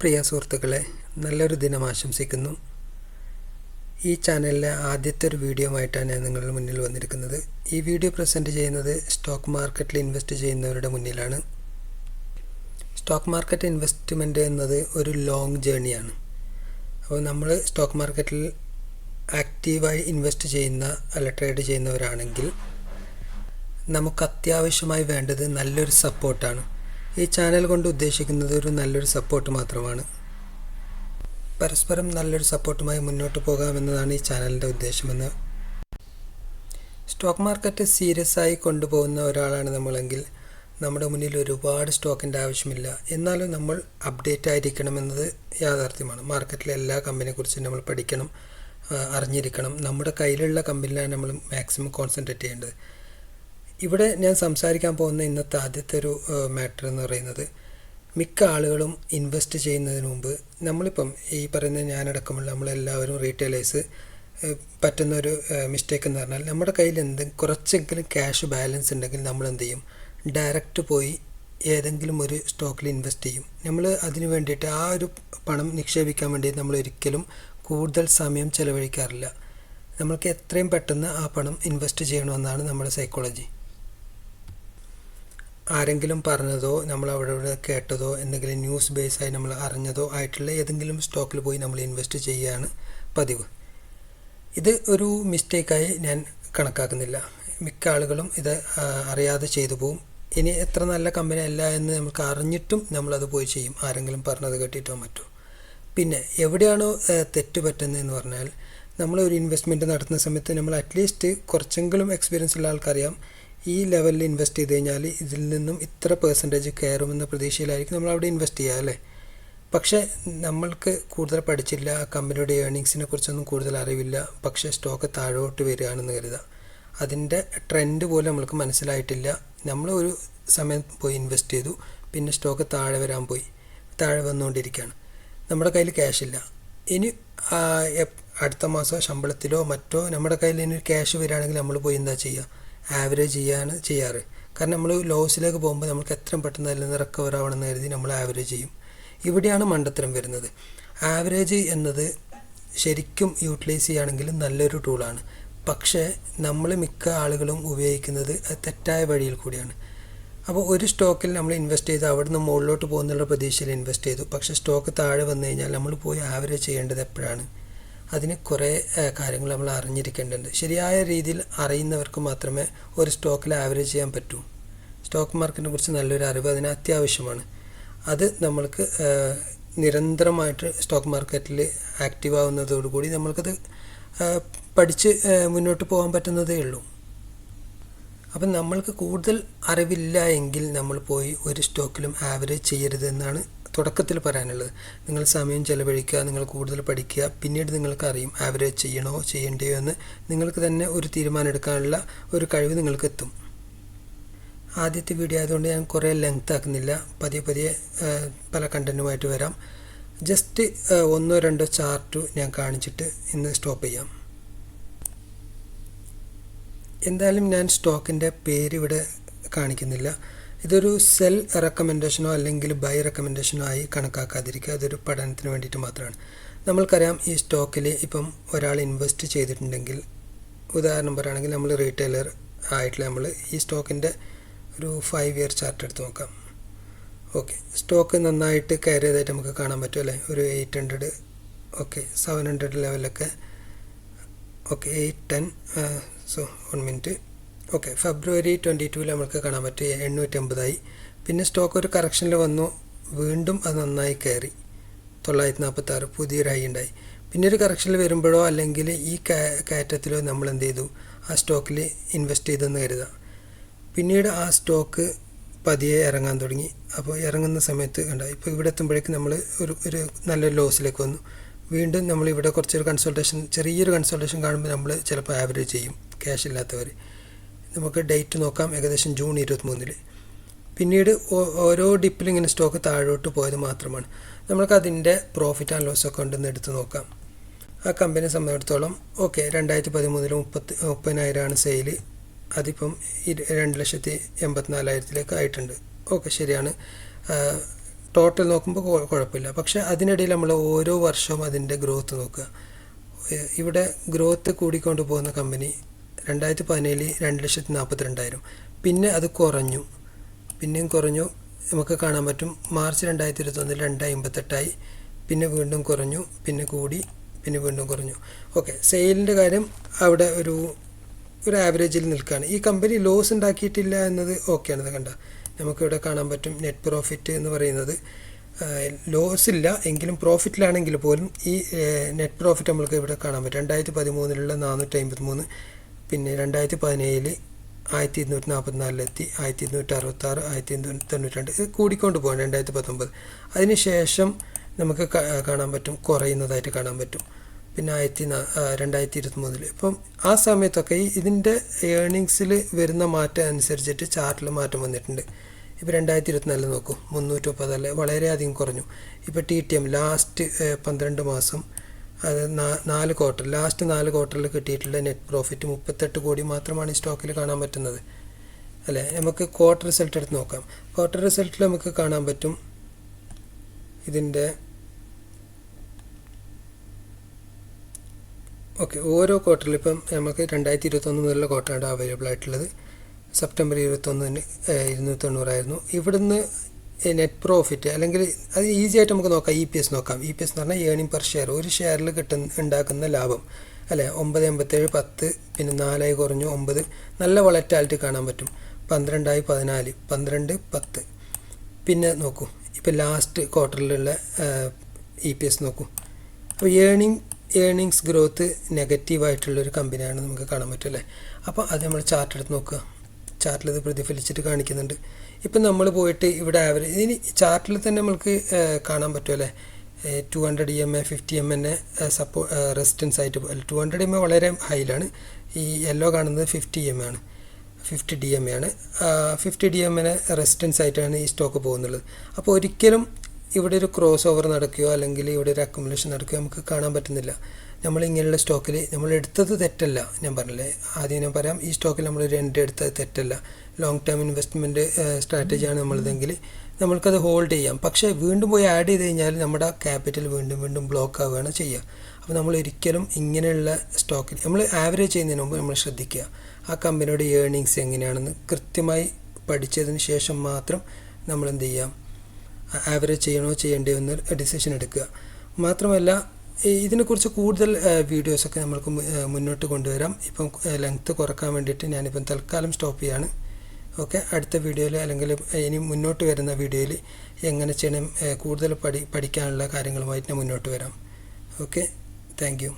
പ്രിയ സുഹൃത്തുക്കളെ, നല്ലൊരു ദിനം ആശംസിക്കുന്നു. ഈ ചാനലിലെ ആദ്യത്തെ ഒരു വീഡിയോ ആയിട്ടാണ് ഞാൻ നിങ്ങളുടെ മുന്നിൽ വന്നിരിക്കുന്നത്. ഈ വീഡിയോ പ്രസൻറ്റ് ചെയ്യുന്നത് സ്റ്റോക്ക് മാർക്കറ്റിൽ ഇൻവെസ്റ്റ് ചെയ്യുന്നവരുടെ മുന്നിലാണ്. സ്റ്റോക്ക് മാർക്കറ്റ് ഇൻവെസ്റ്റ്മെൻറ്റ് എന്നത് ഒരു ലോങ് ജേണിയാണ്. അപ്പോൾ നമ്മൾ സ്റ്റോക്ക് മാർക്കറ്റിൽ ആക്റ്റീവായി ഇൻവെസ്റ്റ് ചെയ്യുന്ന ട്രേഡ് ചെയ്യുന്നവരാണെങ്കിൽ നമുക്ക് അത്യാവശ്യമായി വേണ്ടത് നല്ലൊരു സപ്പോർട്ടാണ്. ഈ ചാനൽ കൊണ്ട് ഉദ്ദേശിക്കുന്നത് ഒരു നല്ലൊരു സപ്പോർട്ട് മാത്രമാണ്. പരസ്പരം നല്ലൊരു സപ്പോർട്ടുമായി മുന്നോട്ട് പോകാമെന്നതാണ് ഈ ചാനലിൻ്റെ ഉദ്ദേശമെന്ന്. സ്റ്റോക്ക് മാർക്കറ്റ് സീരിയസ് ആയി കൊണ്ടുപോകുന്ന ഒരാളാണ് നമ്മളെങ്കിൽ നമ്മുടെ മുന്നിൽ ഒരുപാട് സ്റ്റോക്കിൻ്റെ ആവശ്യമില്ല. എന്നാലും നമ്മൾ അപ്ഡേറ്റ് ആയിരിക്കണമെന്നത് യാഥാർത്ഥ്യമാണ്. മാർക്കറ്റിലെ എല്ലാ കമ്പനിയെക്കുറിച്ചും നമ്മൾ പഠിക്കണം, അറിഞ്ഞിരിക്കണം. നമ്മുടെ കയ്യിലുള്ള കമ്പനിയിലാണ് നമ്മൾ മാക്സിമം കോൺസെൻട്രേറ്റ് ചെയ്യേണ്ടത്. ഇവിടെ ഞാൻ സംസാരിക്കാൻ പോകുന്ന ഇന്നത്തെ ആദ്യത്തെ ഒരു മാറ്റർ എന്ന് പറയുന്നത്, മിക്ക ആളുകളും ഇൻവെസ്റ്റ് ചെയ്യുന്നതിന് മുമ്പ് നമ്മളിപ്പം ഈ പറയുന്ന ഞാനടക്കമുള്ള നമ്മളെല്ലാവരും റീറ്റെയിലേഴ്സ് പറ്റുന്നൊരു മിസ്റ്റേക്ക് എന്ന് പറഞ്ഞാൽ, നമ്മുടെ കയ്യിൽ കുറച്ചെങ്കിലും ക്യാഷ് ബാലൻസ് ഉണ്ടെങ്കിൽ നമ്മൾ എന്ത് ചെയ്യും, ഡയറക്റ്റ് പോയി ഏതെങ്കിലും ഒരു സ്റ്റോക്കിൽ ഇൻവെസ്റ്റ് ചെയ്യും. നമ്മൾ അതിന് വേണ്ടിയിട്ട് ആ ഒരു പണം നിക്ഷേപിക്കാൻ വേണ്ടി നമ്മൾ ഒരിക്കലും കൂടുതൽ സമയം ചിലവഴിക്കാറില്ല. നമ്മൾക്ക് എത്രയും പെട്ടെന്ന് ആ പണം ഇൻവെസ്റ്റ് ചെയ്യണമെന്നാണ് നമ്മുടെ സൈക്കോളജി. ആരെങ്കിലും പറഞ്ഞതോ നമ്മൾ അവിടെ കേട്ടതോ എന്തെങ്കിലും ന്യൂസ് ബേസായി നമ്മൾ അറിഞ്ഞതോ ആയിട്ടുള്ള ഏതെങ്കിലും സ്റ്റോക്കിൽ പോയി നമ്മൾ ഇൻവെസ്റ്റ് ചെയ്യുകയാണ് പതിവ്. ഇത് ഒരു മിസ്റ്റേക്കായി ഞാൻ കണക്കാക്കുന്നില്ല. മിക്ക ആളുകളും ഇത് അറിയാതെ ചെയ്തു പോവും. ഇനി എത്ര നല്ല കമ്പനി അല്ല എന്ന് നമുക്ക് അറിഞ്ഞിട്ടും നമ്മളത് പോയി ചെയ്യും, ആരെങ്കിലും പറഞ്ഞത് കേട്ടിട്ടോ മറ്റോ. പിന്നെ എവിടെയാണോ തെറ്റ് പറ്റുന്നതെന്ന് പറഞ്ഞാൽ, നമ്മളൊരു ഇൻവെസ്റ്റ്മെൻറ്റ് നടത്തുന്ന സമയത്ത് നമ്മൾ അറ്റ്ലീസ്റ്റ് കുറച്ചെങ്കിലും എക്സ്പീരിയൻസ് ഉള്ള ആൾക്കറിയാം ഈ ലെവലിൽ ഇൻവെസ്റ്റ് ചെയ്ത് കഴിഞ്ഞാൽ ഇതിൽ നിന്നും ഇത്ര പെർസെൻറ്റേജ് കയറുമെന്ന പ്രതീക്ഷയിലായിരിക്കും നമ്മൾ അവിടെ ഇൻവെസ്റ്റ് ചെയ്യുക അല്ലേ. പക്ഷേ നമ്മൾക്ക് കൂടുതൽ പഠിച്ചില്ല, ആ കമ്പനിയുടെ ഏർണിങ്സിനെ കുറിച്ചൊന്നും കൂടുതൽ അറിവില്ല, പക്ഷേ സ്റ്റോക്ക് താഴോട്ട് വരികയാണെന്ന് കരുതുക. അതിൻ്റെ ട്രെൻഡ് പോലും നമ്മൾക്ക് മനസ്സിലായിട്ടില്ല. നമ്മൾ ഒരു സമയം പോയി ഇൻവെസ്റ്റ് ചെയ്തു, പിന്നെ സ്റ്റോക്ക് താഴെ വന്നുകൊണ്ടിരിക്കുകയാണ്. നമ്മുടെ കയ്യിൽ ക്യാഷ് ഇല്ല. ഇനി അടുത്ത മാസം ശമ്പളത്തിലോ മറ്റോ നമ്മുടെ കയ്യിൽ ഇനി ക്യാഷ് വരികയാണെങ്കിൽ നമ്മൾ പോയി എന്താ ചെയ്യുക, ആവറേജ് ചെയ്യാണ് ചെയ്യാറ്. കാരണം നമ്മൾ ലോസിലേക്ക് പോകുമ്പോൾ നമുക്ക് എത്രയും പെട്ടെന്ന് അതിൽ നിന്ന് റിക്കവർ ആവണമെന്ന് കരുതി നമ്മൾ ആവറേജ് ചെയ്യും. ഇവിടെയാണ് മണ്ടത്തരം വരുന്നത്. ആവറേജ് എന്നത് ശരിക്കും യൂട്ടിലൈസ് ചെയ്യുകയാണെങ്കിൽ നല്ലൊരു ടൂളാണ്. പക്ഷേ നമ്മൾ മിക്ക ആളുകളും ഉപയോഗിക്കുന്നത് തെറ്റായ വഴിയിൽ കൂടിയാണ്. അപ്പോൾ ഒരു സ്റ്റോക്കിൽ നമ്മൾ ഇൻവെസ്റ്റ് ചെയ്ത് അവിടെ നിന്ന് മുകളിലോട്ട് പോകുന്നുള്ള പ്രതീക്ഷയിൽ ഇൻവെസ്റ്റ് ചെയ്തു. പക്ഷേ സ്റ്റോക്ക് താഴെ വന്നു കഴിഞ്ഞാൽ നമ്മൾ പോയി ആവറേജ് ചെയ്യേണ്ടത് എപ്പോഴാണ്? അതിന് കുറേ കാര്യങ്ങൾ നമ്മൾ അറിഞ്ഞിരിക്കേണ്ടതുണ്ട്. ശരിയായ രീതിയിൽ അറിയുന്നവർക്ക് മാത്രമേ ഒരു സ്റ്റോക്കിൽ ആവറേജ് ചെയ്യാൻ പറ്റൂ. സ്റ്റോക്ക് മാർക്കറ്റിനെ കുറിച്ച് നല്ലൊരു അറിവ് അതിന് അത്യാവശ്യമാണ്. അത് നമ്മൾക്ക് നിരന്തരമായിട്ട് സ്റ്റോക്ക് മാർക്കറ്റിൽ ആക്റ്റീവ് ആവുന്നതോടുകൂടി നമ്മൾക്കത് പഠിച്ച് മുന്നോട്ട് പോകാൻ പറ്റുന്നതേ ഉള്ളൂ. അപ്പം നമ്മൾക്ക് കൂടുതൽ അറിവില്ല എങ്കിൽ നമ്മൾ പോയി ഒരു സ്റ്റോക്കിലും ആവറേജ് ചെയ്യരുത് എന്നാണ് തുടക്കത്തിൽ പറയാനുള്ളത്. നിങ്ങൾ സമയം ചെലവഴിക്കുക, നിങ്ങൾ കൂടുതൽ പഠിക്കുക, പിന്നീട് നിങ്ങൾക്ക് അറിയും ആവറേജ് ചെയ്യണോ ചെയ്യണ്ടയോ എന്ന്. നിങ്ങൾക്ക് തന്നെ ഒരു തീരുമാനം എടുക്കാനുള്ള ഒരു കഴിവ് നിങ്ങൾക്ക് എത്തും. ആദ്യത്തെ വീഡിയോ ആയതുകൊണ്ട് ഞാൻ കുറേ ലെങ്ത് ആക്കുന്നില്ല, പതിയെ പല കണ്ടൻറ്റുമായിട്ട് വരാം. ജസ്റ്റ് 1-2 ചാർട്ട് ഞാൻ കാണിച്ചിട്ട് ഇന്ന് സ്റ്റോപ്പ് ചെയ്യാം. എന്തായാലും ഞാൻ സ്റ്റോക്കിൻ്റെ പേര് ഇവിടെ കാണിക്കുന്നില്ല. ഇതൊരു സെൽ റെക്കമെൻഡേഷനോ അല്ലെങ്കിൽ ബൈ റെക്കമെൻഡേഷനോ ആയി കണക്കാക്കാതിരിക്കുക. അതൊരു പഠനത്തിന് വേണ്ടിയിട്ട് മാത്രമാണ്. നമ്മൾക്കറിയാം ഈ സ്റ്റോക്കിൽ ഇപ്പം ഒരാൾ ഇൻവെസ്റ്റ് ചെയ്തിട്ടുണ്ടെങ്കിൽ, ഉദാഹരണം പറയുകയാണെങ്കിൽ നമ്മൾ റീറ്റെയിലർ ആയിട്ടുള്ള നമ്മൾ ഈ സ്റ്റോക്കിൻ്റെ ഒരു 5 ഇയർ ചാർട്ട് എടുത്ത് നോക്കാം. ഓക്കെ, സ്റ്റോക്ക് നന്നായിട്ട് കയറിയതായിട്ട് നമുക്ക് കാണാൻ പറ്റും അല്ലേ. ഒരു 800, 700 ലെവലൊക്കെ. 810 1 മിനിറ്റ്. ഫെബ്രുവരി 22 നമുക്ക് കാണാൻ പറ്റും 850 പിന്നെ സ്റ്റോക്ക് ഒരു കറക്ഷനിൽ വന്നു, വീണ്ടും അത് നന്നായി കയറി 946 പുതിയൊരു ഹൈ ഉണ്ടായി. പിന്നെ ഒരു കറക്ഷനിൽ വരുമ്പോഴോ അല്ലെങ്കിൽ ഈ കയറ്റത്തിലോ നമ്മൾ എന്ത് ചെയ്തു, ആ സ്റ്റോക്കിൽ ഇൻവെസ്റ്റ് ചെയ്തെന്ന് കരുതുക. പിന്നീട് ആ സ്റ്റോക്ക് പതിയെ ഇറങ്ങാൻ തുടങ്ങി. അപ്പോൾ ഇറങ്ങുന്ന സമയത്ത് ഇപ്പോൾ ഇവിടെ എത്തുമ്പോഴേക്ക് നമ്മൾ ഒരു നല്ലൊരു ലോസിലേക്ക് വന്നു. വീണ്ടും നമ്മളിവിടെ ചെറിയൊരു കൺസൾട്ടേഷൻ കാണുമ്പോൾ നമ്മൾ ചിലപ്പോൾ ആവറേജ് ചെയ്യും, ക്യാഷ് ഇല്ലാത്തവർ. നമുക്ക് ഡേറ്റ് നോക്കാം, ഏകദേശം ജൂൺ 23. പിന്നീട് ഓരോ ഡിപ്പിലും ഇങ്ങനെ സ്റ്റോക്ക് താഴോട്ട് പോയത് മാത്രമാണ്. നമ്മൾക്ക് അതിൻ്റെ പ്രോഫിറ്റ് ആൻഡ് ലോസ് അക്കൗണ്ടിൽ എടുത്ത് നോക്കാം. ആ കമ്പനിയെ സംബന്ധിച്ചിടത്തോളം 2013 30,000 സെയിൽ. അതിപ്പം 2,84,000 ആയിട്ടുണ്ട്. ശരിയാണ്. ടോട്ടൽ നോക്കുമ്പോൾ കുഴപ്പമില്ല. പക്ഷേ അതിനിടയിൽ നമ്മൾ ഓരോ വർഷവും അതിൻ്റെ ഗ്രോത്ത് നോക്കുക. ഇവിടെ ഗ്രോത്ത് കൂടിക്കൊണ്ട് പോകുന്ന കമ്പനി 2017 2,42,000, പിന്നെ അത് കുറഞ്ഞു, പിന്നെയും കുറഞ്ഞു. നമുക്ക് കാണാൻ പറ്റും മാർച്ച് 2021 2,58 പിന്നെ വീണ്ടും കുറഞ്ഞു, പിന്നെ കൂടി, പിന്നെ വീണ്ടും കുറഞ്ഞു. ഓക്കെ, സെയിലിൻ്റെ കാര്യം അവിടെ ഒരു ആവറേജിൽ നിൽക്കുകയാണ്. ഈ കമ്പനി ലോസ് ഉണ്ടാക്കിയിട്ടില്ല എന്നത് ഓക്കെയാണത്. കണ്ട നമുക്കിവിടെ കാണാൻ പറ്റും നെറ്റ് പ്രോഫിറ്റ് എന്ന് പറയുന്നത് ലോസ് ഇല്ല എങ്കിലും പ്രോഫിറ്റിലാണെങ്കിൽ പോലും ഈ നെറ്റ് പ്രോഫിറ്റ് നമ്മൾക്ക് ഇവിടെ കാണാൻ പറ്റും. 2013 453, പിന്നെ 2017 1244 1266 1292 ഇത് കൂടിക്കൊണ്ട് പോകാൻ 2019. അതിന് ശേഷം നമുക്ക് കാണാൻ പറ്റും കുറയുന്നതായിട്ട് കാണാൻ പറ്റും. പിന്നെ 2023 ഇപ്പം ആ സമയത്തൊക്കെ ഇതിൻ്റെ ഏർണിങ്സിൽ വരുന്ന മാറ്റം അനുസരിച്ചിട്ട് ചാർട്ടിൽ മാറ്റം വന്നിട്ടുണ്ട്. ഇപ്പോൾ 2024 നോക്കൂ 330 വളരെയധികം കുറഞ്ഞു. ഇപ്പോൾ TTM ലാസ്റ്റ് 12 മാസം അത് 4 ക്വാർട്ടർ, ലാസ്റ്റ് 4 ക്വാർട്ടറിൽ കിട്ടിയിട്ടുള്ള നെറ്റ് പ്രോഫിറ്റ് 38 കോടി മാത്രമാണ് ഈ സ്റ്റോക്കിൽ കാണാൻ പറ്റുന്നത് അല്ലേ. നമുക്ക് ക്വാർട്ടർ റിസൾട്ട് എടുത്ത് നോക്കാം. ക്വാർട്ടർ റിസൾട്ടിൽ നമുക്ക് കാണാൻ പറ്റും ഇതിൻ്റെ ഓക്കെ ഓരോ ക്വാർട്ടറിൽ ഇപ്പം നമുക്ക് 2021 മുതലുള്ള ക്വാർട്ടറാണ് അവൈലബിൾ ആയിട്ടുള്ളത്. സെപ്റ്റംബർ 21 290 ആയിരുന്നു. ഇവിടുന്ന് നെറ്റ് പ്രോഫിറ്റ് അല്ലെങ്കിൽ അത് ഈസി ആയിട്ട് നമുക്ക് നോക്കാം. EPS നോക്കാം. EPS എന്ന് പറഞ്ഞാൽ ഏർണിംഗ് പെർ ഷെയർ, ഒരു ഷെയറിൽ ഉണ്ടാക്കുന്ന ലാഭം അല്ലേ. 9.87 10, പിന്നെ 4 കുറഞ്ഞു 9, നല്ല വളറ്റാലിറ്റി കാണാൻ പറ്റും. 12 14 12 10. പിന്നെ നോക്കൂ ഇപ്പോൾ ലാസ്റ്റ് ക്വാർട്ടറിലുള്ള EPS നോക്കൂ. അപ്പോൾ ഏർണിങ്സ് ഗ്രോത്ത് നെഗറ്റീവായിട്ടുള്ളൊരു കമ്പനിയാണ് നമുക്ക് കാണാൻ പറ്റും അല്ലേ. അപ്പോൾ അത് നമ്മൾ ചാർട്ട് എടുത്ത് നോക്കുക. ചാർട്ടിൽ ഇത് പ്രതിഫലിച്ചിട്ട് കാണിക്കുന്നുണ്ട്. ഇപ്പം നമ്മൾ പോയിട്ട് ഇവിടെ ആവറേജ് ഇനി ചാർട്ടിൽ തന്നെ നമുക്ക് കാണാൻ പറ്റും അല്ലേ. 200 EMA 50 MA റെസിസ്റ്റൻസ് ആയിട്ട് 200 EMA വളരെ ഹൈയിലാണ്. ഈ യെല്ലോ കാണുന്നത് 50 EMA ആണ്, 50 DMA ആണ്. 50 DMA റെസിസ്റ്റൻസ് ആയിട്ടാണ് ഈ സ്റ്റോക്ക് പോകുന്നുള്ളത്. അപ്പോൾ ഒരിക്കലും ഇവിടെ ഒരു ക്രോസ് ഓവർ നടക്കുകയോ അല്ലെങ്കിൽ ഇവിടെ ഒരു അക്യുമുലേഷൻ നടക്കുകയോ നമുക്ക് കാണാൻ പറ്റുന്നില്ല. നമ്മൾ ഇങ്ങനെയുള്ള സ്റ്റോക്കിൽ നമ്മൾ എടുത്തത് തെറ്റല്ല. ഞാൻ പറഞ്ഞില്ലേ ആദ്യം ഞാൻ പറയാം, ഈ സ്റ്റോക്കിൽ നമ്മളൊരു എൻട്രി എടുത്തത് തെറ്റല്ല. ലോങ് ടേം ഇൻവെസ്റ്റ്മെൻറ്റ് സ്ട്രാറ്റജിയാണ് നമ്മളിതെങ്കിൽ നമ്മൾക്കത് ഹോൾഡ് ചെയ്യാം. പക്ഷേ വീണ്ടും പോയി ആഡ് ചെയ്ത് കഴിഞ്ഞാൽ നമ്മുടെ ക്യാപിറ്റൽ വീണ്ടും ബ്ലോക്ക് ആവുകയാണ് ചെയ്യുക. അപ്പോൾ നമ്മൾ ഒരിക്കലും ഇങ്ങനെയുള്ള സ്റ്റോക്കിൽ നമ്മൾ ആവറേജ് ചെയ്യുന്നതിന് മുമ്പ് നമ്മൾ ശ്രദ്ധിക്കുക. ആ കമ്പനിയുടെ ഏർണിങ്സ് എങ്ങനെയാണെന്ന് കൃത്യമായി പഠിച്ചതിന് ശേഷം മാത്രം നമ്മൾ എന്ത് ചെയ്യാം, ആവറേജ് ചെയ്യണോ ചെയ്യേണ്ടയോ എന്ന് ഡിസിഷൻ എടുക്കുക. മാത്രമല്ല ഇതിനെക്കുറിച്ച് കൂടുതൽ വീഡിയോസൊക്കെ നമ്മൾക്ക് മുന്നോട്ട് കൊണ്ടുവരാം. ഇപ്പം ലെങ്ത്ത് കുറക്കാൻ വേണ്ടിയിട്ട് ഞാനിപ്പം തൽക്കാലം സ്റ്റോപ്പ് ചെയ്യാണ്. ഓക്കെ, അടുത്ത വീഡിയോയിൽ അല്ലെങ്കിൽ ഇനി മുന്നോട്ട് വരുന്ന വീഡിയോയിൽ എങ്ങനെ ചെയ്യണം കൂടുതൽ പഠിക്കാനുള്ള കാര്യങ്ങളുമായിട്ട് ഞാൻ മുന്നോട്ട് വരാം. Okay, thank you.